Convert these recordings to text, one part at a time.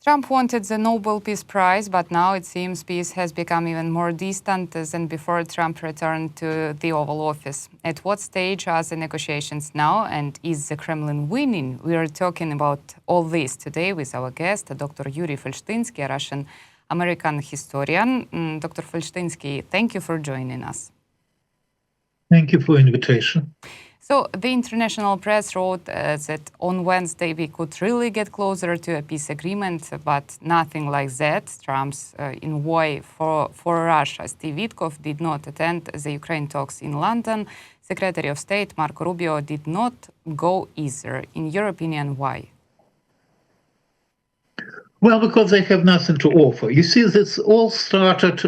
Trump wanted the Nobel Peace Prize, but now it seems peace has become even more distant than before Trump returned to the Oval Office. At what stage are the negotiations now, and is the Kremlin winning? We are talking about all this today with our guest, Dr. Yuri Felshtinsky, a Russian-American historian. Dr. Felshtinsky, thank you for joining us. Thank you for the invitation. So the international press wrote that on Wednesday we could really get closer to a peace agreement, but nothing like that. Trump's envoy for Russia, Steve Witkoff, did not attend the Ukraine talks in London. Secretary of State Marco Rubio did not go either. In your opinion, why? Well, because they have nothing to offer. You see, this all started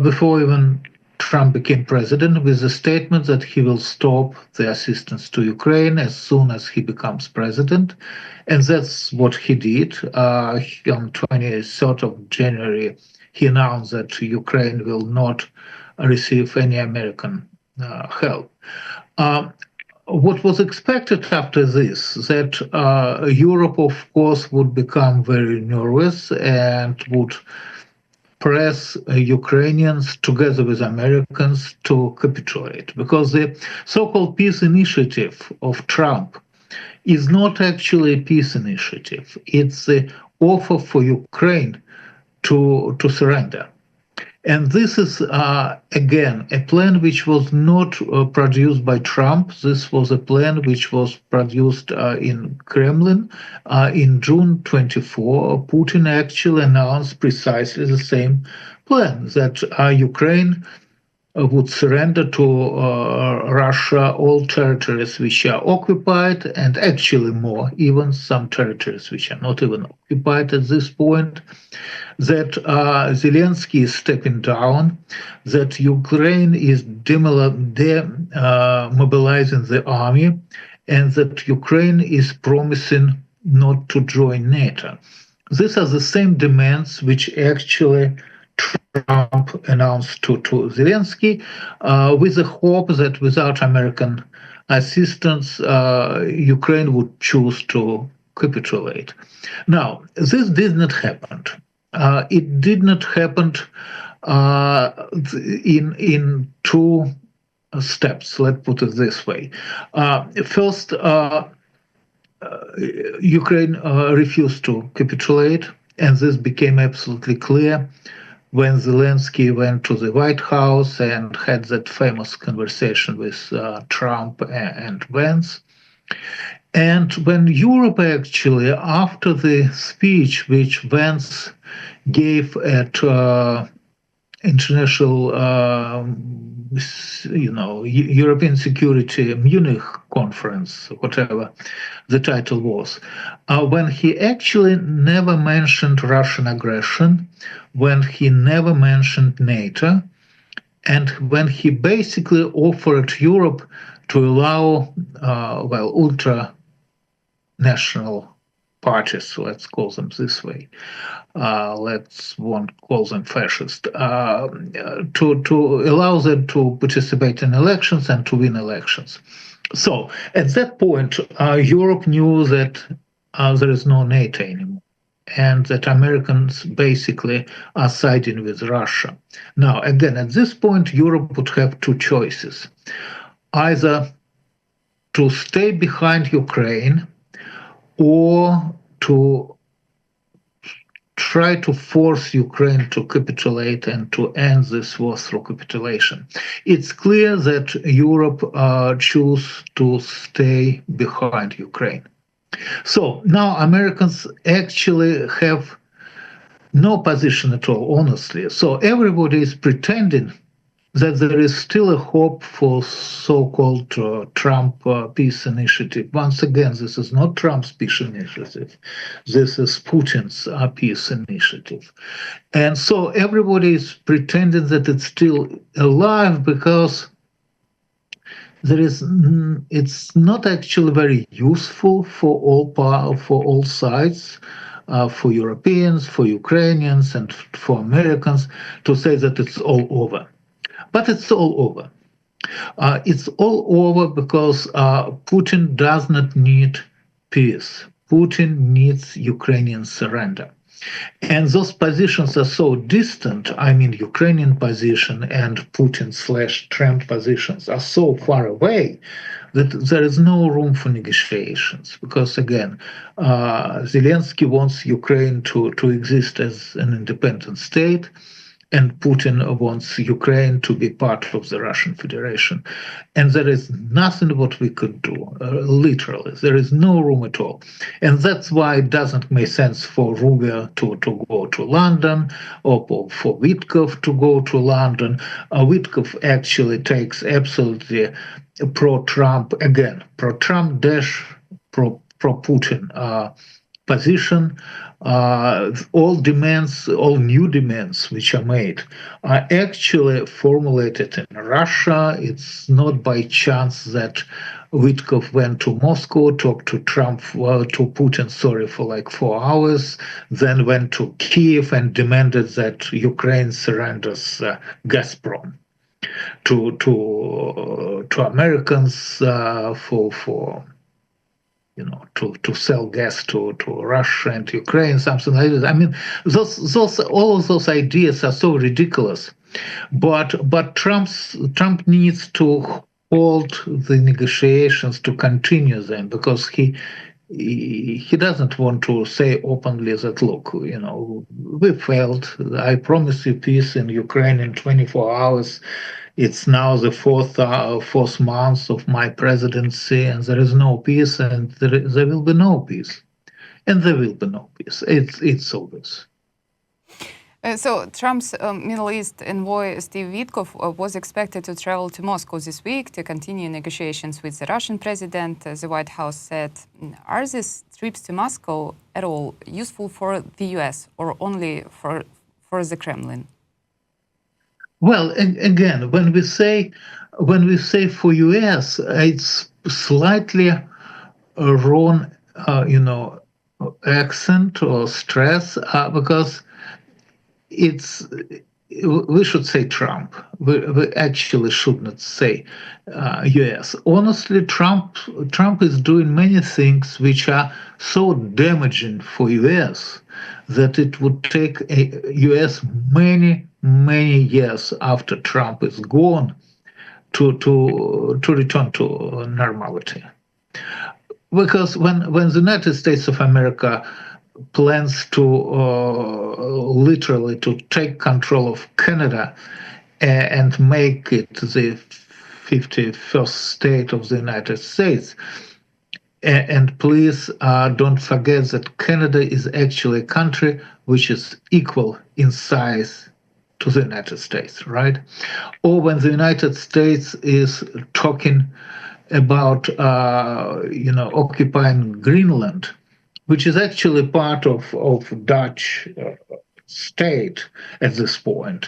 before even Trump became president with the statement that he will stop the assistance to Ukraine as soon as he becomes president. And that's what he did. On 23rd of January, he announced that Ukraine will not receive any American help. What was expected after this, that Europe, of course, would become very nervous and would press Ukrainians together with Americans to capitulate, because the so-called peace initiative of Trump is not actually a peace initiative. It's the offer for Ukraine to surrender. And this is, again, a plan which was not produced by Trump. This was a plan which was produced in Kremlin in June 24. Putin actually announced precisely the same plan, that Ukraine would surrender to Russia all territories which are occupied, and actually more, even some territories which are not even occupied at this point, that Zelensky is stepping down, that Ukraine is demobilizing the army, and that Ukraine is promising not to join NATO. These are the same demands which actually Trump announced to Zelensky, with the hope that without American assistance, Ukraine would choose to capitulate. Now, this did not happen. It did not happen in two steps, let's put it this way. First, Ukraine refused to capitulate, and this became absolutely clear when Zelensky went to the White House and had that famous conversation with Trump and Vance. And when Europe actually, after the speech which Vance gave at international, European Security Munich conference, whatever the title was, when he actually never mentioned Russian aggression, when he never mentioned NATO, and when he basically offered Europe to allow, ultra-national parties, let's call them this way, let's won't call them fascist, to allow them to participate in elections and to win elections. So at that point, Europe knew that there is no NATO anymore, and that Americans basically are siding with Russia. Now, again, at this point, Europe would have two choices: either to stay behind Ukraine or to try to force Ukraine to capitulate and to end this war through capitulation. It's clear that Europe chose to stay behind Ukraine. So now Americans actually have no position at all, honestly. So everybody is pretending that there is still a hope for so-called Trump peace initiative. Once again, this is not Trump's peace initiative. This is Putin's peace initiative. And so everybody is pretending that it's still alive, because it's not actually very useful for all sides, for Europeans, for Ukrainians, and for Americans to say that it's all over. But it's all over. It's all over because Putin does not need peace. Putin needs Ukrainian surrender. And those positions are so distant. I mean, Ukrainian position and Putin/Trump positions are so far away that there is no room for negotiations. Because again, Zelensky wants Ukraine to exist as an independent state, and Putin wants Ukraine to be part of the Russian Federation. And there is nothing what we could do, literally. There is no room at all. And that's why it doesn't make sense for Rubio to go to London or for Witkov to go to London. Witkov actually takes absolutely pro-Trump, again, pro-Trump dash pro-Putin position. All new demands which are made are actually formulated in Russia. It's not by chance that Witkov went to Moscow, talked to Putin, for like 4 hours, then went to Kiev and demanded that Ukraine surrenders Gazprom to Americans for to sell gas to Russia and Ukraine, something like that. I mean, all of those ideas are so ridiculous. But Trump needs to hold the negotiations to continue them, because he doesn't want to say openly that, look, we failed. I promised you peace in Ukraine in 24 hours. It's now the fourth month of my presidency, and there is no peace, and there will be no peace, and there will be no peace. It's obvious. So Trump's Middle East envoy Steve Witkov was expected to travel to Moscow this week to continue negotiations with the Russian president. The White House said, are these trips to Moscow at all useful for the U.S. or only for the Kremlin? Well, again, when we say for U.S., it's slightly wrong, accent or stress, because we should say Trump. We actually should not say U.S. Honestly, Trump is doing many things which are so damaging for U.S. that it would take U.S. many years after Trump is gone to return to normality. Because when the United States of America plans to literally to take control of Canada and make it the 51st state of the United States, and please don't forget that Canada is actually a country which is equal in size to the United States, right? Or when the United States is talking about, occupying Greenland, which is actually part of Dutch state at this point,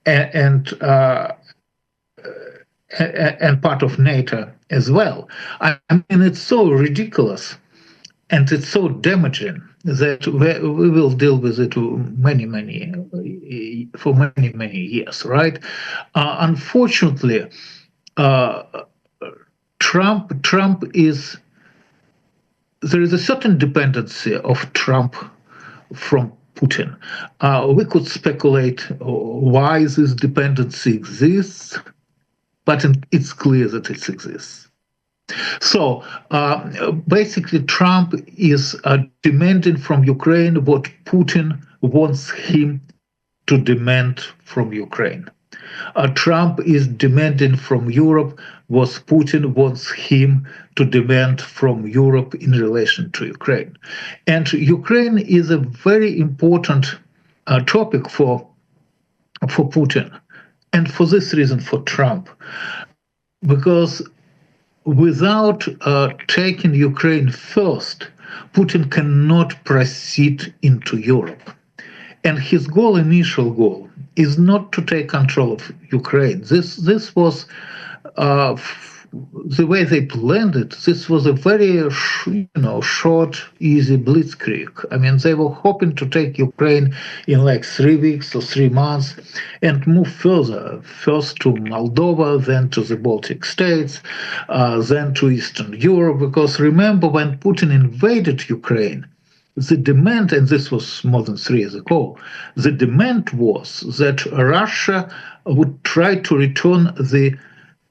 and part of NATO as well. I mean, it's so ridiculous and it's so damaging that we will deal with it for many years, right? Unfortunately, Trump is. There is a certain dependency of Trump from Putin. We could speculate why this dependency exists, but it's clear that it exists. So basically, Trump is demanding from Ukraine what Putin wants him to demand from Ukraine. Trump is demanding from Europe what Putin wants him to demand from Europe in relation to Ukraine. And Ukraine is a very important topic for Putin, and for this reason for Trump, because without taking Ukraine first, Putin cannot proceed into Europe. And his initial goal, is not to take control of Ukraine. This was the way they planned it. This was a very short, easy blitzkrieg. I mean, they were hoping to take Ukraine in like 3 weeks or 3 months and move further, first to Moldova, then to the Baltic states, then to Eastern Europe. Because remember, when Putin invaded Ukraine, the demand, and this was more than 3 years ago, the demand was that Russia would try to return the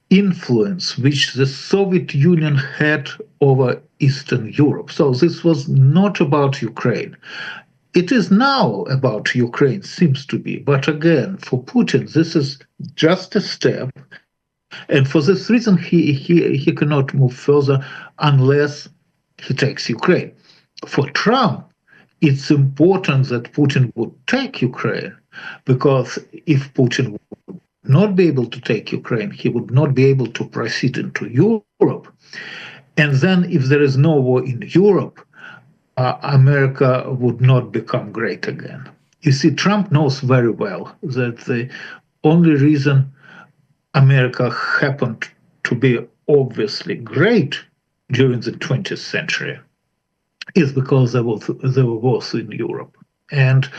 influence which the Soviet Union had over Eastern Europe. So this was not about Ukraine. It is now about Ukraine, seems to be. But again, for Putin, this is just a step. And for this reason, he cannot move further unless he takes Ukraine. For Trump, it's important that Putin would take Ukraine, because if Putin would not be able to take Ukraine, he would not be able to proceed into Europe. And then, if there is no war in Europe, America would not become great again. You see, Trump knows very well that the only reason America happened to be obviously great during the 20th century is because there were wars in Europe. And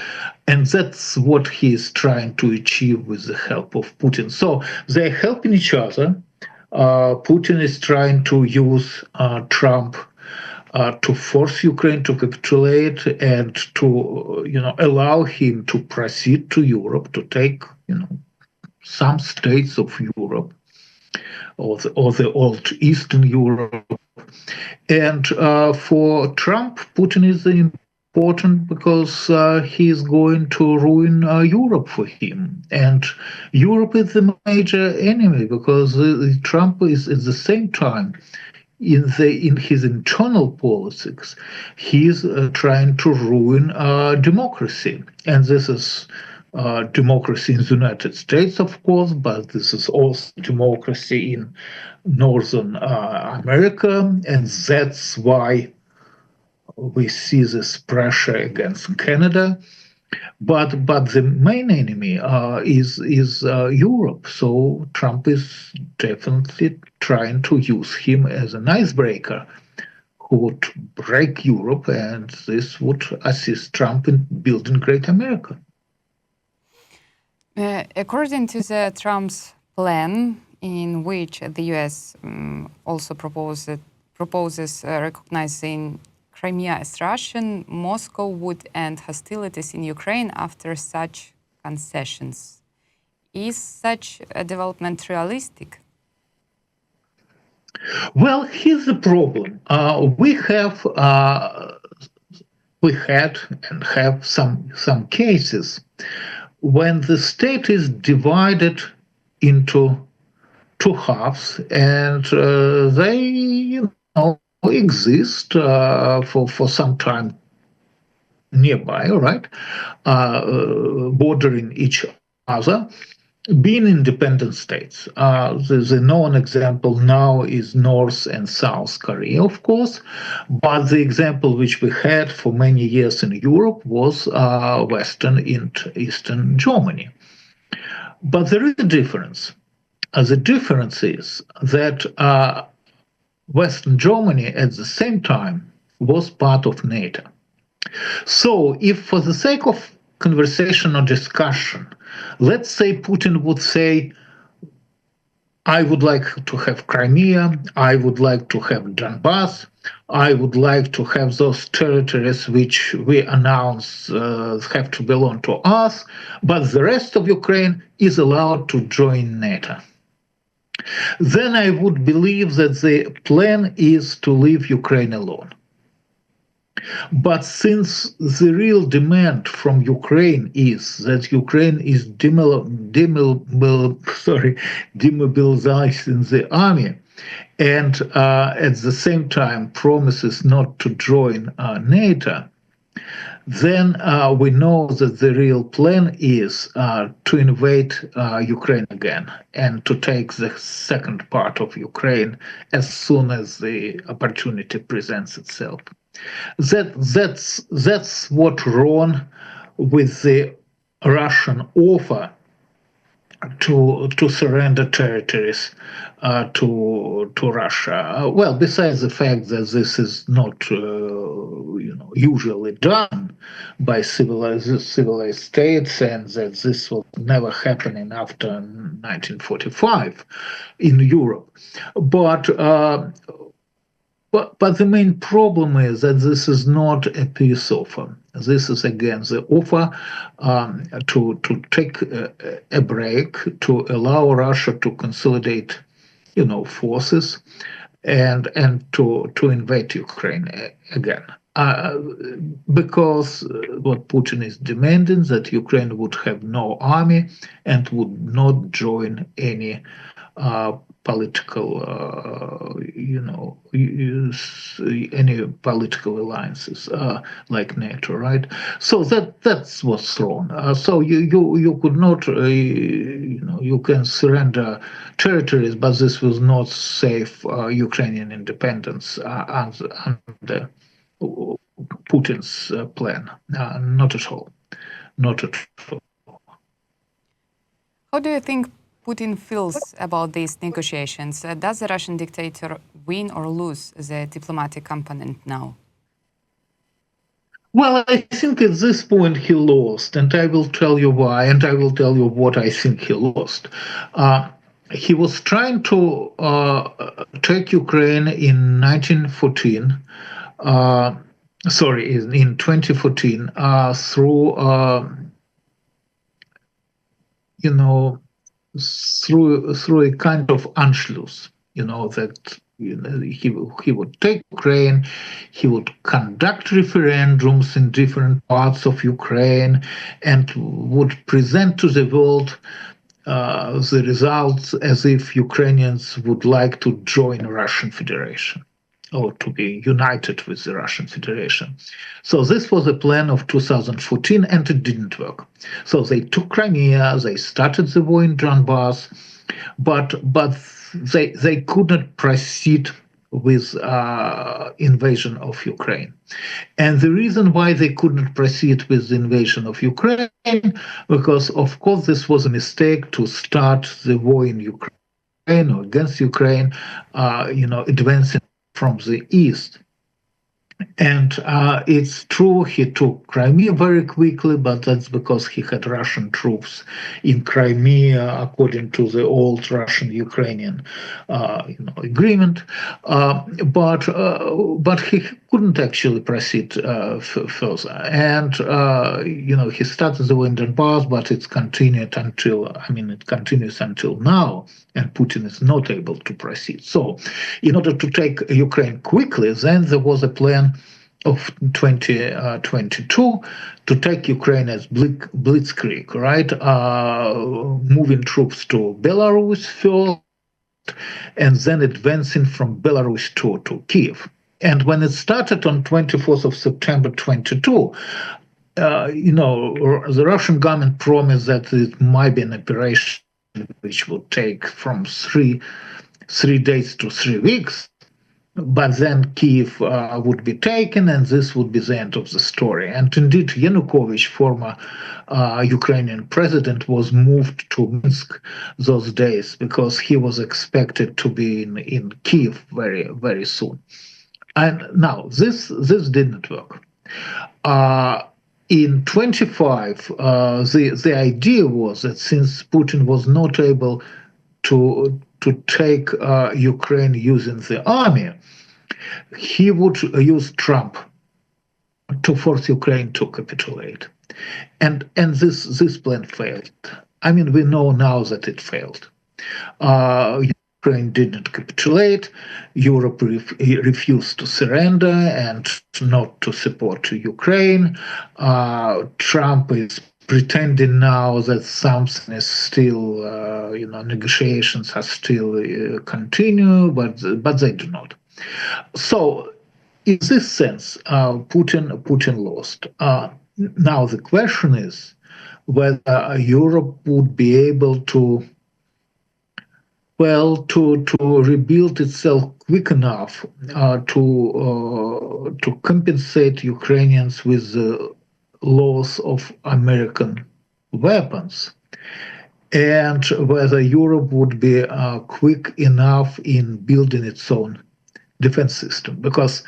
that's what he is trying to achieve with the help of Putin. So they're helping each other. Putin is trying to use Trump to force Ukraine to capitulate and to allow him to proceed to Europe, to take some states of Europe or the old Eastern Europe. And for Trump, Putin is important because he is going to ruin Europe for him. And Europe is the major enemy because Trump is at the same time in his internal politics, he's trying to ruin democracy. And this is democracy in the United States, of course, but this is also democracy in Northern America. And that's why we see this pressure against Canada. But the main enemy is Europe. So Trump is definitely trying to use him as an icebreaker who would break Europe, and this would assist Trump in building Great America. According to the Trump's plan, in which the U.S. Also proposes recognizing Crimea as Russian, Moscow would end hostilities in Ukraine after such concessions. Is such a development realistic? Well, here's the problem. We had and have some cases when the state is divided into two halves, and they exist for some time nearby, right, bordering each other, being independent states. The known example now is North and South Korea, of course, but the example which we had for many years in Europe was Western and Eastern Germany. But there is a difference. The difference is that Western Germany at the same time was part of NATO. So if for the sake of conversation or discussion, let's say Putin would say, I would like to have Crimea, I would like to have Donbass, I would like to have those territories which we announce have to belong to us, but the rest of Ukraine is allowed to join NATO. Then I would believe that the plan is to leave Ukraine alone. But since the real demand from Ukraine is that Ukraine is demobilizing the army, and at the same time promises not to join NATO, then we know that the real plan is to invade Ukraine again and to take the second part of Ukraine as soon as the opportunity presents itself. That's what wrong with the Russian offer to surrender territories to Russia. Well, besides the fact that this is not usually done by civilized states, and that this was never happening after 1945 in Europe, but But the main problem is that this is not a peace offer. This is again the offer to take a break, to allow Russia to consolidate, forces, and to invade Ukraine again. Because what Putin is demanding, that Ukraine would have no army and would not join any political, any political alliances like NATO, right? So that's what's wrong. So you could not, you can surrender territories, but this will not save Ukrainian independence under Putin's plan. Not at all. Not at all. How do you think Putin feels about these negotiations? Does the Russian dictator win or lose the diplomatic component now? Well, I think at this point he lost, and I will tell you why, and I will tell you what I think he lost. He was trying to take Ukraine in 1914, in 2014, through through a kind of Anschluss, that he would take Ukraine, he would conduct referendums in different parts of Ukraine, and would present to the world the results as if Ukrainians would like to join Russian Federation or to be united with the Russian Federation. So this was a plan of 2014, and it didn't work. So they took Crimea, they started the war in Donbass, but they could not proceed with invasion of Ukraine. And the reason why they couldn't proceed with the invasion of Ukraine, because of course this was a mistake to start the war in Ukraine or against Ukraine, advancing from the east. And it's true he took Crimea very quickly, but that's because he had Russian troops in Crimea, according to the old Russian-Ukrainian agreement. But he couldn't actually proceed further. And he started the war in Donbass, but it continues until now, and Putin is not able to proceed. So, in order to take Ukraine quickly, then there was a plan of 2022 to take Ukraine as blitzkrieg, right? Moving troops to Belarus first, and then advancing from Belarus to Kiev. And when it started on 24th of September 22, the Russian government promised that it might be an operation which would take from three days to 3 weeks. But then Kiev would be taken, and this would be the end of the story. And indeed, Yanukovych, former Ukrainian president, was moved to Minsk those days because he was expected to be in Kiev very, very soon. And now, this didn't work. In 25, the idea was that since Putin was not able to take Ukraine using the army, he would use Trump to force Ukraine to capitulate. And this plan failed. I mean, we know now that it failed. Ukraine didn't capitulate. Europe refused to surrender and not to support Ukraine. Trump is pretending now that something is still, negotiations are still continue, but they do not. So, in this sense, Putin lost. Now the question is whether Europe would be able to rebuild itself quick enough to compensate Ukrainians with the loss of American weapons, and whether Europe would be quick enough in building its own defense system, because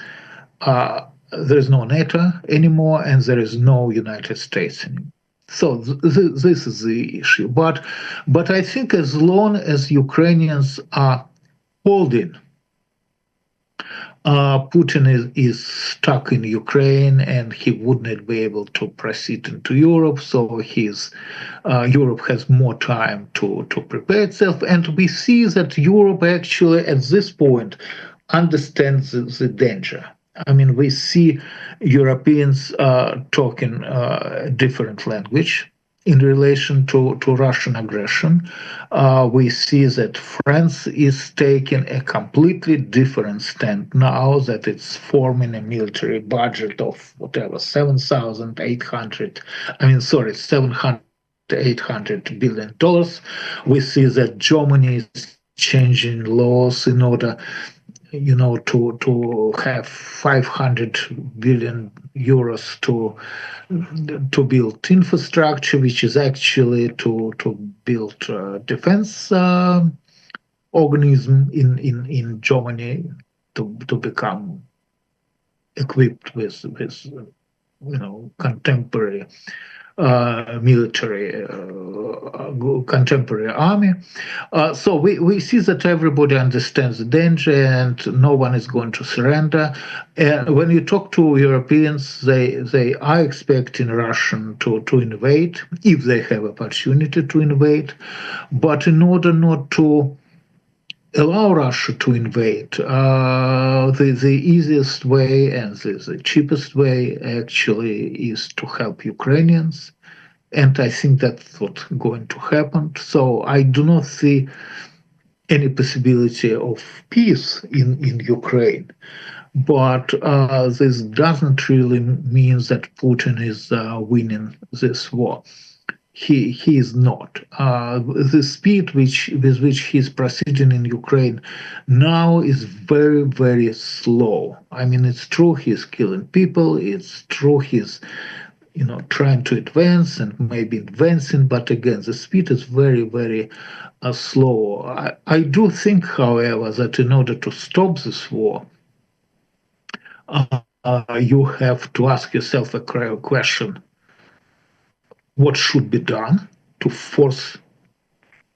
there is no NATO anymore and there is no United States anymore. So this is the issue. But I think as long as Ukrainians are holding Putin is stuck in Ukraine and he would not be able to proceed into Europe. So Europe has more time to prepare itself. And we see that Europe actually at this point understands the danger. I mean, we see Europeans talking a different language in relation to Russian aggression. We see that France is taking a completely different stand now, that it's forming a military budget of whatever, 700 800 billion dollars. We see that Germany is changing laws in order to have 500 billion euros to build infrastructure, which is actually to build defense organism in Germany to become equipped with contemporary military, contemporary army. So we see that everybody understands the danger and no one is going to surrender. And when you talk to Europeans, they are expecting Russian to invade if they have opportunity to invade. But in order not to allow Russia to invade, the easiest way and the cheapest way actually is to help Ukrainians. And I think that's what's going to happen. So I do not see any possibility of peace in Ukraine. But this doesn't really mean that Putin is winning this war. He is not. The speed with which he's proceeding in Ukraine now is very, very slow. I mean, it's true he's killing people. It's true he's trying to advance and maybe advancing, but again, the speed is very, very slow. I do think, however, that in order to stop this war, you have to ask yourself a question: what should be done to force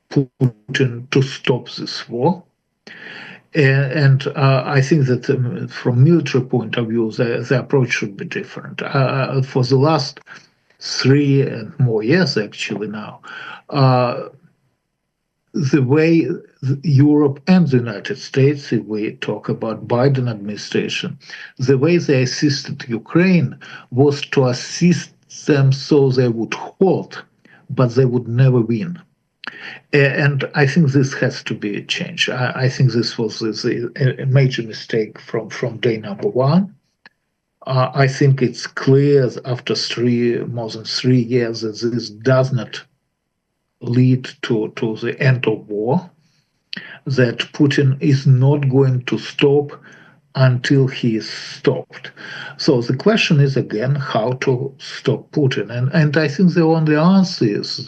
Putin to stop this war? And I think that from military point of view, the approach should be different. For the last 3 and more years, actually now, the way Europe and the United States, if we talk about Biden administration, the way they assisted Ukraine was to assist them so they would hold, but they would never win. And I think this has to be changed. I think this was a major mistake from day number one. I think it's clear after more than 3 years that this does not lead to the end of war, that Putin is not going to stop until he is stopped. So the question is again how to stop Putin, and I think the only answer is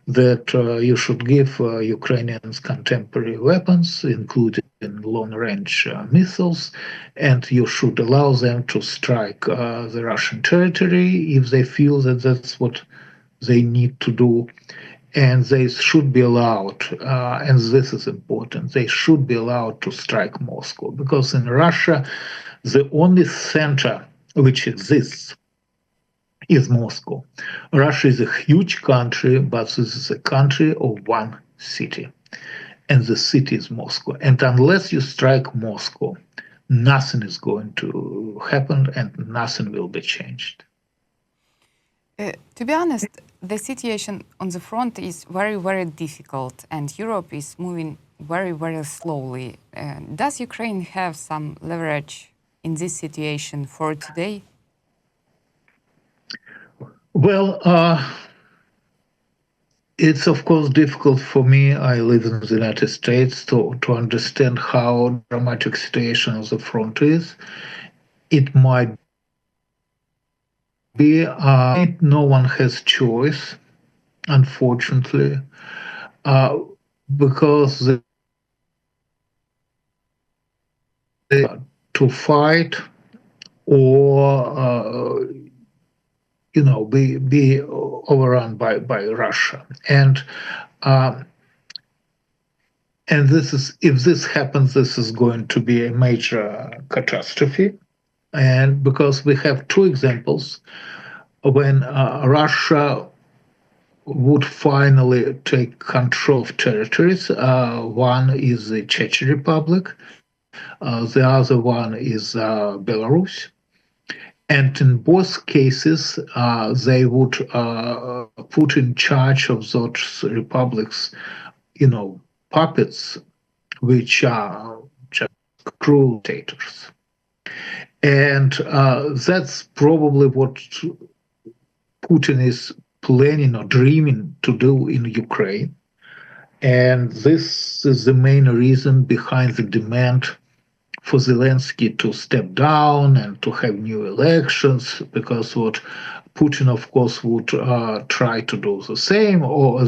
that you should give Ukrainians contemporary weapons, including long-range missiles, and you should allow them to strike the Russian territory if they feel that that's what they need to do. And they should be allowed, and this is important, they should be allowed to strike Moscow, because in Russia, the only center which exists is Moscow. Russia is a huge country, but this is a country of one city, and the city is Moscow. And unless you strike Moscow, nothing is going to happen and nothing will be changed. To be honest, the situation on the front is very, very difficult, and Europe is moving very, very slowly. Does Ukraine have some leverage in this situation for today? Well, it's of course difficult for me. I live in the United States to understand how dramatic situation on the front is. It might be no one has choice, unfortunately, because to fight or be overrun by Russia. And And if this happens, this is going to be a major catastrophe. And because we have two examples when Russia would finally take control of territories. One is the Czech Republic, the other one is Belarus. And in both cases, they would put in charge of those republics, puppets, which are just cruel dictators. And that's probably what Putin is planning or dreaming to do in Ukraine. And this is the main reason behind the demand for Zelensky to step down and to have new elections, because what Putin, of course, would try to do the same or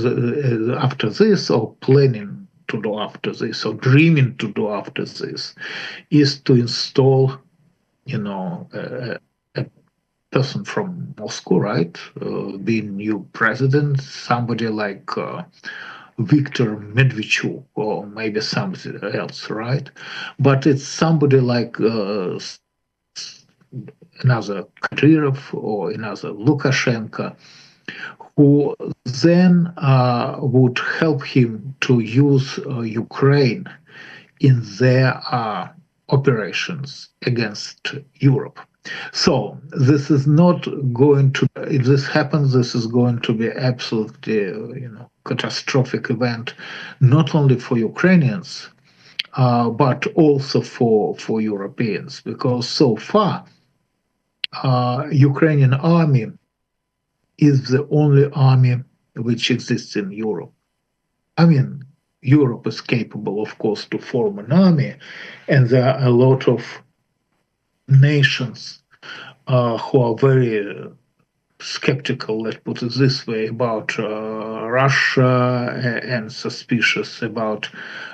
after this, or planning to do after this, or dreaming to do after this, is to install, a person from Moscow, right, being new president, somebody like Viktor Medvedchuk or maybe something else, right? But it's somebody like another Kadyrov or another Lukashenko, who then would help him to use Ukraine in their operations against Europe. So this is not going to. If this happens, this is going to be absolutely, catastrophic event, not only for Ukrainians, but also for Europeans, because so far, Ukrainian army is the only army which exists in Europe. I mean, Europe is capable, of course, to form an army, and there are a lot of nations who are very skeptical, let's put it this way, about Russia and suspicious about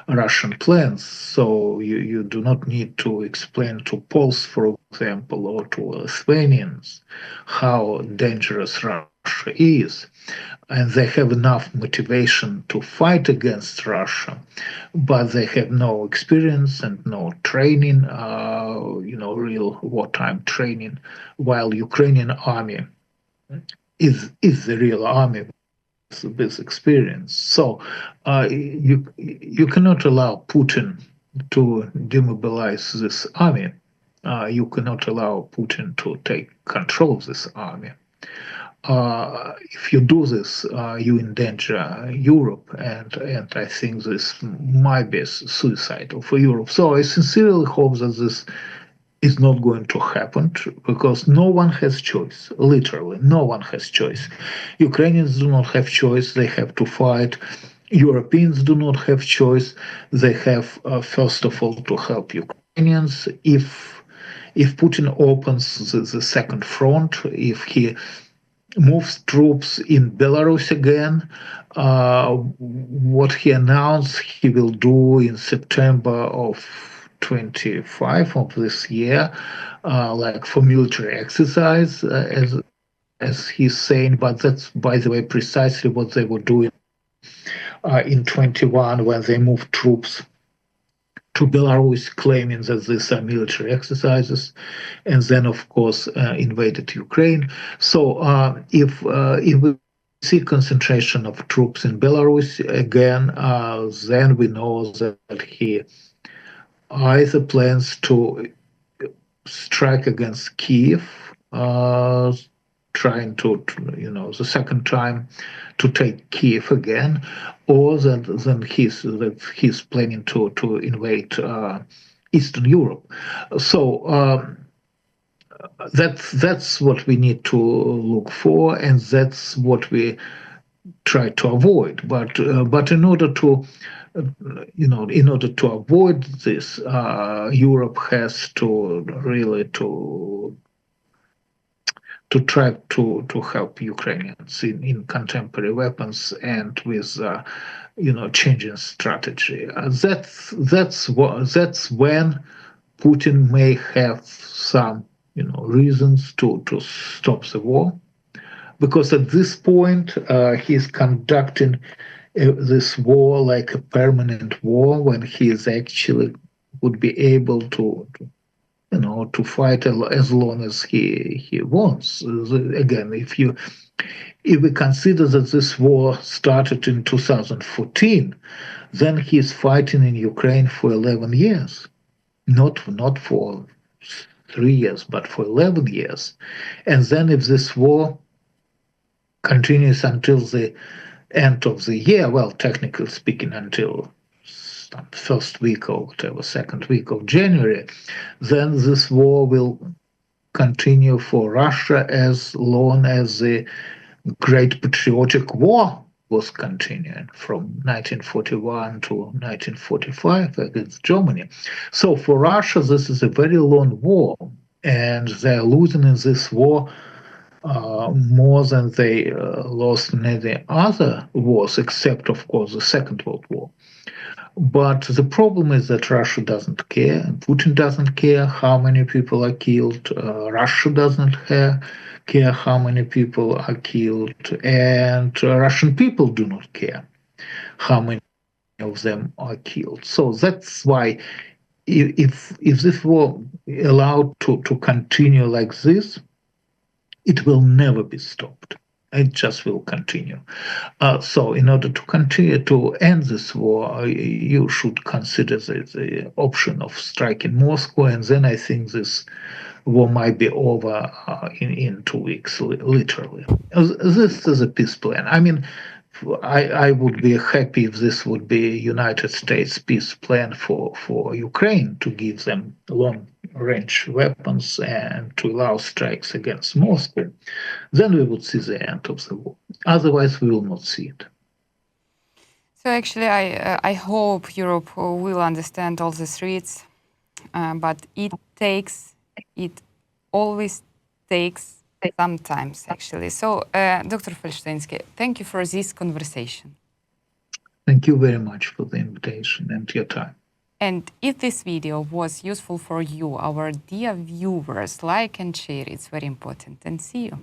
Russian plans. So you do not need to explain to Poles, for example, or to Lithuanians how dangerous Russia is. And they have enough motivation to fight against Russia, but they have no experience and no training, real wartime training, while Ukrainian army is the real army with experience. So you cannot allow Putin to demobilize this army. You cannot allow Putin to take control of this army. If you do this, you endanger Europe, and I think this might be suicidal for Europe. So I sincerely hope that this is not going to happen, because no one has choice. Literally, no one has choice. Ukrainians do not have choice. They have to fight. Europeans do not have choice. They have, first of all, to help Ukrainians. If Putin opens the second front, if he moves troops in Belarus again, what he announced he will do in September of 25 of this year, like for military exercise, as he's saying. But that's, by the way, precisely what they were doing in 21 when they moved troops to Belarus, claiming that these are military exercises, and then, of course, invaded Ukraine. So if we see concentration of troops in Belarus again, then we know that he either plans to strike against Kiev, trying to, the second time to take Kiev again, or that he's planning to invade Eastern Europe. So that's what we need to look for, and that's what we try to avoid. But in order to avoid this, Europe has to really to try to help Ukrainians in contemporary weapons and with changing strategy. That's when Putin may have some reasons to stop the war, because at this point he's conducting this war like a permanent war when he is actually would be able to fight as long as he wants. Again, if we consider that this war started in 2014, then he is fighting in Ukraine for 11 years, not for 3 years, but for 11 years. And then if this war continues until the end of the year, well, technically speaking, until first week or whatever, second week of January, then this war will continue for Russia as long as the Great Patriotic War was continuing from 1941 to 1945 against Germany. So for Russia, this is a very long war, and they're losing in this war more than they lost in any other wars, except, of course, the Second World War. But the problem is that Russia doesn't care, and Putin doesn't care how many people are killed. Russia doesn't care how many people are killed, and Russian people do not care how many of them are killed. So that's why if this war allowed to continue like this, it will never be stopped. It just will continue. So in order to continue to end this war, you should consider the option of striking Moscow, and then I think this war might be over in 2 weeks, literally. This is a peace plan. I mean, I would be happy if this would be a United States peace plan for Ukraine to give them long-range weapons and to allow strikes against Moscow. Then we would see the end of the war. Otherwise, we will not see it. So actually, I hope Europe will understand all the threats, but it always takes sometimes, actually. So, Dr. Felshtinsky, thank you for this conversation. Thank you very much for the invitation and your time. And if this video was useful for you, our dear viewers, like and share. It's very important. And see you.